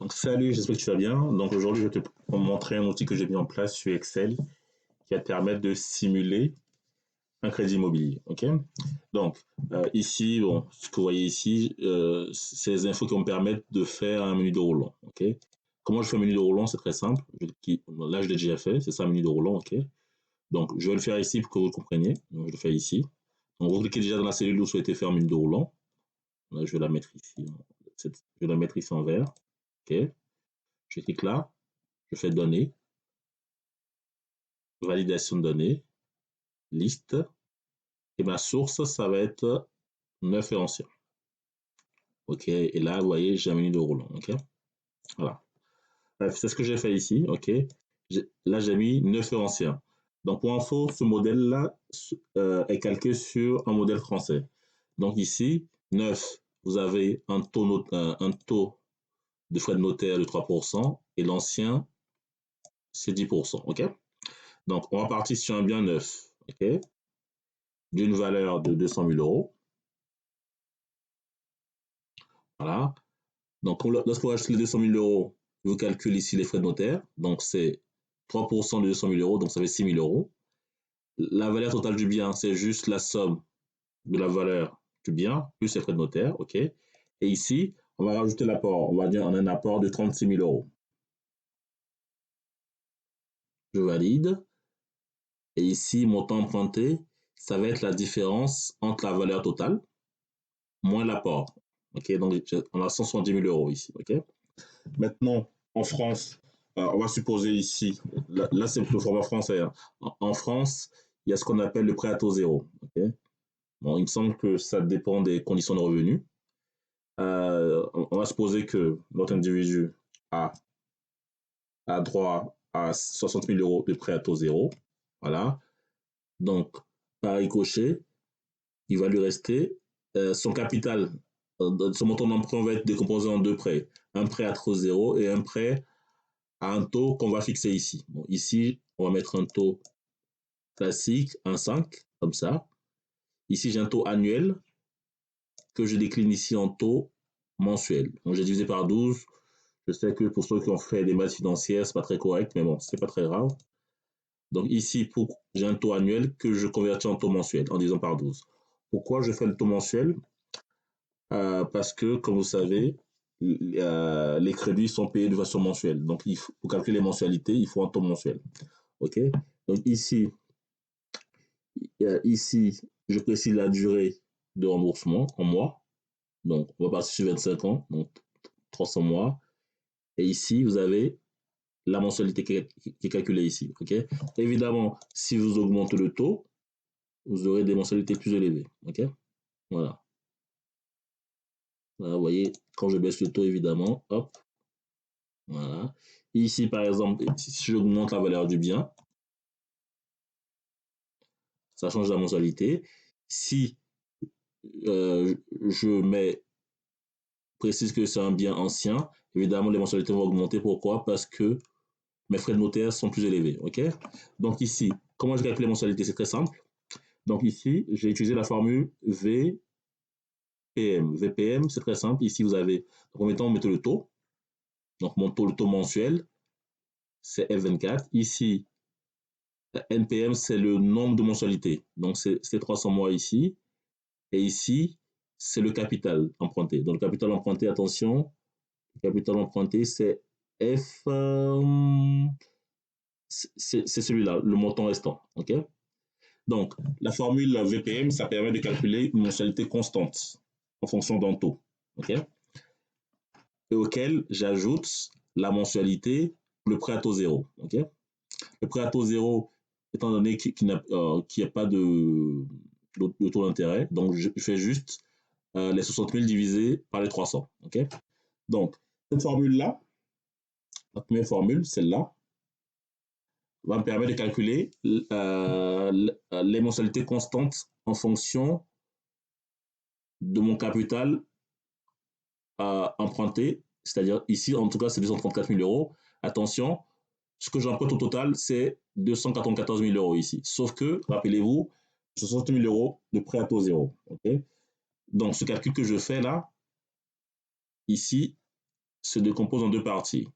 Donc salut, j'espère que tu vas bien. Donc aujourd'hui, je vais te montrer un outil que j'ai mis en place sur Excel qui va te permettre de simuler un crédit immobilier. Ok. Donc ici, bon, ce que vous voyez ici, c'est les infos qui vont me permettre de faire un menu de roulant. Ok. Comment je fais un menu de roulant? C'est très simple. Là, je l'ai déjà fait. C'est ça un menu de roulant. Ok. Donc je vais le faire ici pour que vous le compreniez. Donc je le fais ici. Donc vous cliquez déjà dans la cellule où vous souhaitez faire un menu de roulant. Là, je vais la mettre ici. Je vais la mettre ici en vert. Ok. Je clique là. Je fais données, validation de données, liste, et ma source, ça va être neuf et ancien. OK, et là, vous voyez, j'ai un menu de roulant. OK, voilà. Bref, c'est ce que j'ai fait ici. OK, là, j'ai mis neuf et ancien. Donc, pour info, ce modèle-là est calqué sur un modèle français. Donc, ici, neuf, vous avez un taux de frais de notaire de 3% et l'ancien, c'est 10%. OK, donc, on va partir sur un bien neuf. OK, d'une valeur de 200 000 euros. Voilà. Donc, lorsque vous achetez les 200 000 euros, vous calculez ici les frais de notaire. Donc, c'est 3% de 200 000 euros, donc ça fait 6 000 euros. La valeur totale du bien, c'est juste la somme de la valeur du bien, plus les frais de notaire. OK. Et ici, on va rajouter l'apport. On va dire on a un apport de 36 000 euros. Je valide. Et ici, montant emprunté, ça va être la différence entre la valeur totale moins l'apport. OK. Donc, on a 170 000 euros ici. OK. Maintenant, en France, on va supposer ici, là c'est le format français. Hein. En France, il y a ce qu'on appelle le prêt à taux zéro. Okay, bon, il me semble que ça dépend des conditions de revenus. On va supposer que notre individu a droit à 60 000 euros de prêt à taux zéro. Voilà. Donc, par ricochet, il va lui rester son capital. Son montant d'emprunt va être décomposé en deux prêts. Un prêt à taux zéro et un prêt à un taux qu'on va fixer ici. Bon, ici, on va mettre un taux classique, 1,5, comme ça. Ici, j'ai un taux annuel que je décline ici en taux mensuel. Donc, j'ai divisé par 12. Je sais que pour ceux qui ont fait des maths financières, c'est pas très correct, mais bon, c'est pas très grave. Donc ici, j'ai un taux annuel que je convertis en taux mensuel en divisant par 12. Pourquoi je fais le taux mensuel? Parce que, comme vous savez, les crédits sont payés de façon mensuelle. Donc, pour calculer les mensualités, il faut un taux mensuel. OK? Donc ici, je précise la durée de remboursement en mois. Donc, on va partir sur 25 ans, donc 300 mois. Et ici, vous avez la mensualité qui est calculée ici. OK? Évidemment, si vous augmentez le taux, vous aurez des mensualités plus élevées. OK? Voilà. Voilà, vous voyez, quand je baisse le taux, évidemment, hop, voilà. Ici, par exemple, si j'augmente la valeur du bien, ça change la mensualité. Si je précise que c'est un bien ancien, évidemment, les mensualités vont augmenter. Pourquoi? Parce que mes frais de notaire sont plus élevés. OK? Donc ici, comment je calcule les mensualités? C'est très simple. Donc ici, j'ai utilisé la formule VPM. VPM, c'est très simple. Ici, vous avez, en premier temps, on met le taux. Donc le taux mensuel, c'est F24. Ici, NPM, c'est le nombre de mensualités. Donc c'est 300 mois ici. Et ici, c'est le capital emprunté. Donc le capital emprunté, attention, le capital emprunté, c'est F, c'est celui-là, le montant restant. OK? Donc, la formule VPM, ça permet de calculer une mensualité constante en fonction d'un taux. OK? Et auquel j'ajoute la mensualité, le prêt à taux zéro. OK? Le prêt à taux zéro, étant donné qu'il n'y a pas de taux d'intérêt, donc je fais juste les 60 000 divisés par les 300. OK? Donc, cette formule-là, la première formule, celle-là, va me permettre de calculer les mensualités constantes en fonction de mon capital emprunté, c'est-à-dire ici, en tout cas, c'est 234 000 euros. Attention, ce que j'emprunte au total, c'est 294 000 euros ici. Sauf que, rappelez-vous, 60 000 euros de prêt à taux zéro. Okay, donc, ce calcul que je fais là, ici, se décompose en deux parties.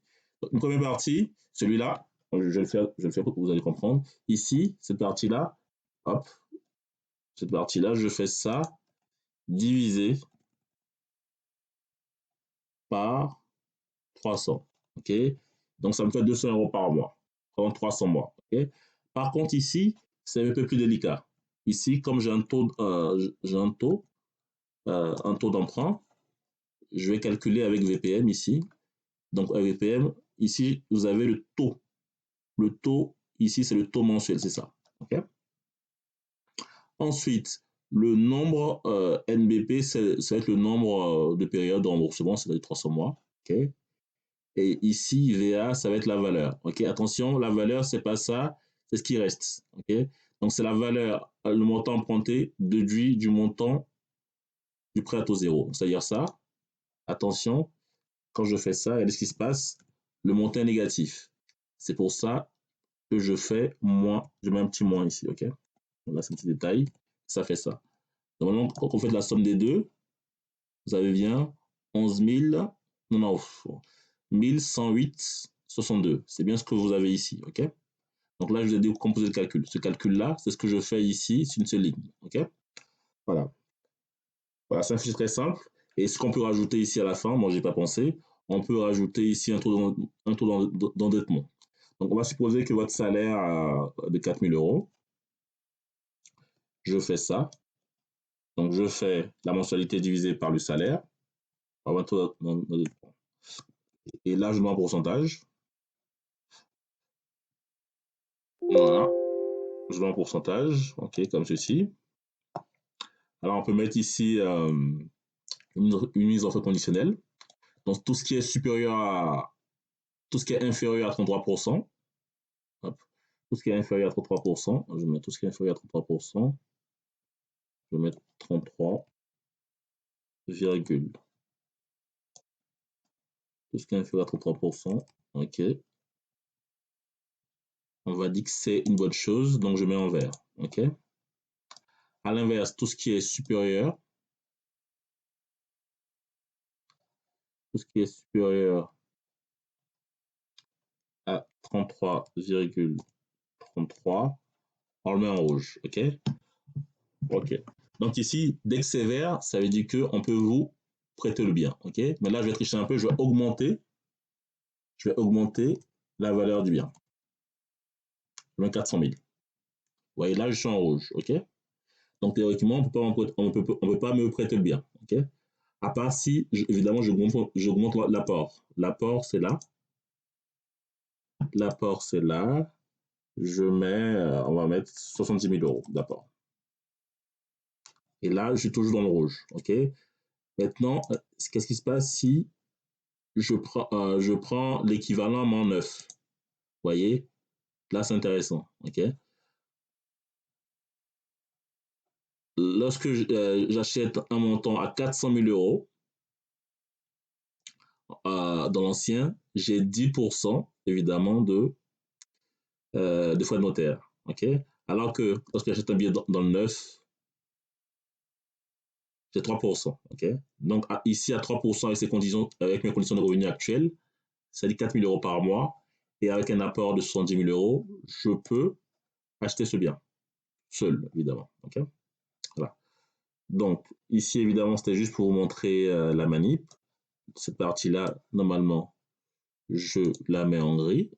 Donc, une première partie, celui-là, je vais le faire pour que vous allez comprendre. Ici, cette partie-là, hop, cette partie-là, je fais ça divisé par 300. OK? Donc, ça me fait 200 € par mois, pendant 300 mois. OK? Par contre, ici, c'est un peu plus délicat. Ici, comme j'ai un taux d'emprunt, je vais calculer avec VPM ici. Donc, avec VPM, ici, vous avez le taux. Le taux, ici, c'est le taux mensuel, c'est ça. OK? Ensuite, le nombre NBP, ça va être le nombre de périodes de remboursement, c'est-à-dire 300 mois. OK? Et ici, VA, ça va être la valeur. OK? Attention, la valeur, c'est pas ça, c'est ce qui reste. OK? Donc, c'est la valeur, le montant emprunté déduit du montant du prêt à taux zéro. C'est-à-dire ça, attention, quand je fais ça, regardez ce qui se passe, le montant est négatif. C'est pour ça que je fais moins, je mets un petit moins ici. OK? Donc là, c'est un petit détail, ça fait ça. Normalement, quand on fait la somme des deux, vous avez bien 11 000, non, non, 1108,62. C'est bien ce que vous avez ici, ok? Donc là, je vous ai décomposé le calcul. Ce calcul-là, c'est ce que je fais ici, c'est une seule ligne, ok? Voilà. Voilà, c'est un fichier très simple. Et ce qu'on peut rajouter ici à la fin, moi, j'ai pas pensé, on peut rajouter ici un taux d'endettement. Donc, on va supposer que votre salaire est de 4 000 €. Je fais ça. Donc, je fais la mensualité divisée par le salaire. Et là, je mets un pourcentage. Voilà. Je mets un pourcentage, ok, comme ceci. Alors, on peut mettre ici une mise en fait conditionnelle. Donc, tout ce qui est tout ce qui est inférieur à 33%, hop, tout ce qui est inférieur à 33%, je mets tout ce qui est inférieur à 33%, je vais mettre 33, virgule. Tout ce qui est inférieur à 33%, ok. On va dire que c'est une bonne chose, donc je mets en vert, ok. À l'inverse, tout ce qui est supérieur, à 33,33, on le met en rouge, ok. Ok. Donc ici, dès que c'est vert, ça veut dire qu'on peut vous prêter le bien, ok. Mais là, je vais tricher un peu, je vais augmenter la valeur du bien. Je mets 400 000. Vous voyez, là, je suis en rouge, ok. Donc théoriquement, on peut pas me prêter le bien, ok. À part si, évidemment, j'augmente l'apport. L'apport, c'est là. L'apport, c'est là. Je mets, on va mettre 70 000 € d'apport. Et là, je suis toujours dans le rouge, ok. Maintenant, qu'est-ce qui se passe si je prends l'équivalent en 9? Vous voyez, là, c'est intéressant, ok. Lorsque j'achète un montant à 400 000 € dans l'ancien, j'ai 10% évidemment de frais de notaire, ok. Alors que lorsque j'achète un billet dans le neuf, j'ai 3%, ok. Donc ici, à 3% avec, avec mes conditions de revenus actuelles, ça dit 4 000 € par mois. Et avec un apport de 70 000 €, je peux acheter ce bien, seul, évidemment, ok. Voilà. Donc, ici, évidemment, c'était juste pour vous montrer la manip. Cette partie-là, normalement, je la mets en gris.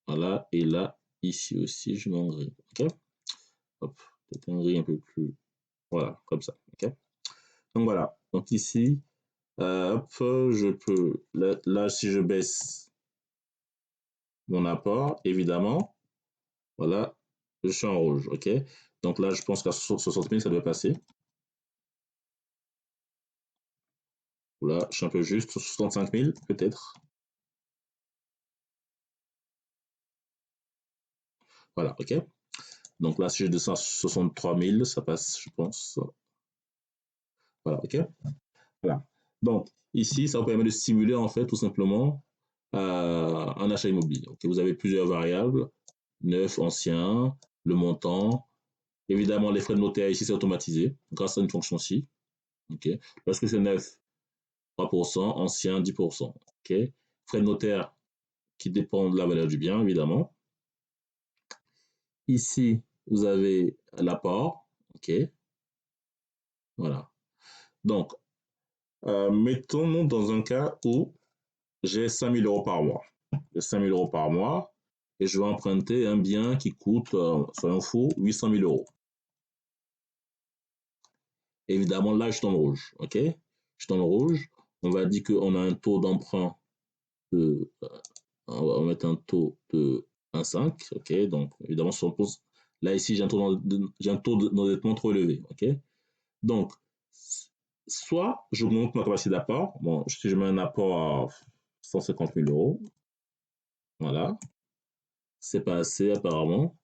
Voilà. Et là, ici aussi, je mets en gris. OK? Hop. Peut-être un gris un peu plus. Voilà, comme ça. OK? Donc, voilà. Donc, ici, hop, je peux. Là, si je baisse mon apport, évidemment, voilà, je suis en rouge. OK? Donc, là, je pense qu'à 60 000, ça doit passer. Là, je suis un peu juste, 65 000 peut-être. Voilà, ok. Donc là, si je descends à 63 000, ça passe, je pense. Voilà, ok. Voilà. Donc ici, ça vous permet de simuler en fait tout simplement un achat immobilier. Ok, vous avez plusieurs variables, neuf, ancien, le montant. Évidemment, les frais de notaire ici, c'est automatisé grâce à une fonction ci. Ok. Lorsque c'est neuf, 3%, ancien 10%. OK. Frais de notaire qui dépendent de la valeur du bien, évidemment. Ici, vous avez l'apport. OK. Voilà. Donc, mettons-nous dans un cas où j'ai 5 000 euros par mois. J'ai 5 000 euros par mois et je vais emprunter un bien qui coûte, soyons fous, 800 000 euros. Évidemment, là, je suis dans le rouge. OK? Je suis dans le rouge. On va dire qu'on a un taux d'emprunt de. On va mettre un taux de 1,5. OK? Donc, évidemment, si on pose. Là, ici, j'ai un taux d'endettement trop élevé. OK? Donc, soit j'augmente ma capacité d'apport. Bon, si je mets un apport à 150 000 euros, voilà, c'est pas assez apparemment.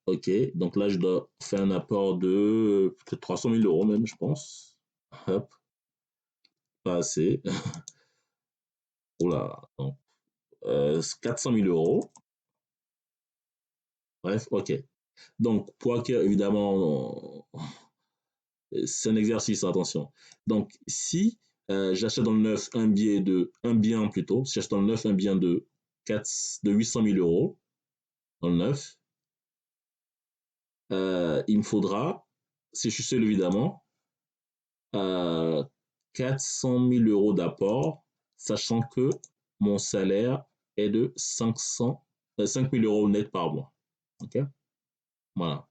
Ok, donc là, je dois faire un apport de peut-être 300 000 euros même, je pense. Hop, pas assez. Oula, donc 400 000 euros. Bref, ok. Donc, pour acquérir, évidemment, c'est un exercice, attention. Donc, si j'achète dans le neuf un bien plutôt, si j'achète dans le neuf un bien de 800 000 euros, dans le neuf, il me faudra, si je suis seul évidemment, 400 000 euros d'apport, sachant que mon salaire est de 5 000 euros net par mois. Ok. Voilà.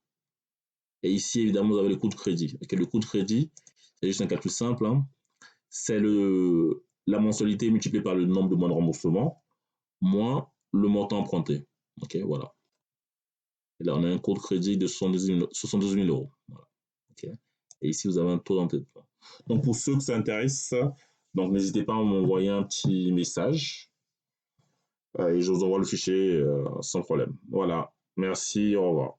Et ici, évidemment, vous avez le coût de crédit. Okay, le coût de crédit, c'est juste un calcul simple. Hein. C'est la mensualité multipliée par le nombre de mois de remboursement, moins le montant emprunté. Ok, voilà. Et là, on a un coût de crédit de 72 000 euros. Voilà. Okay. Et ici, vous avez un taux d'endettement. Donc, pour ceux que ça intéresse, donc n'hésitez pas à m'envoyer un petit message et je vous envoie le fichier sans problème. Voilà. Merci, au revoir.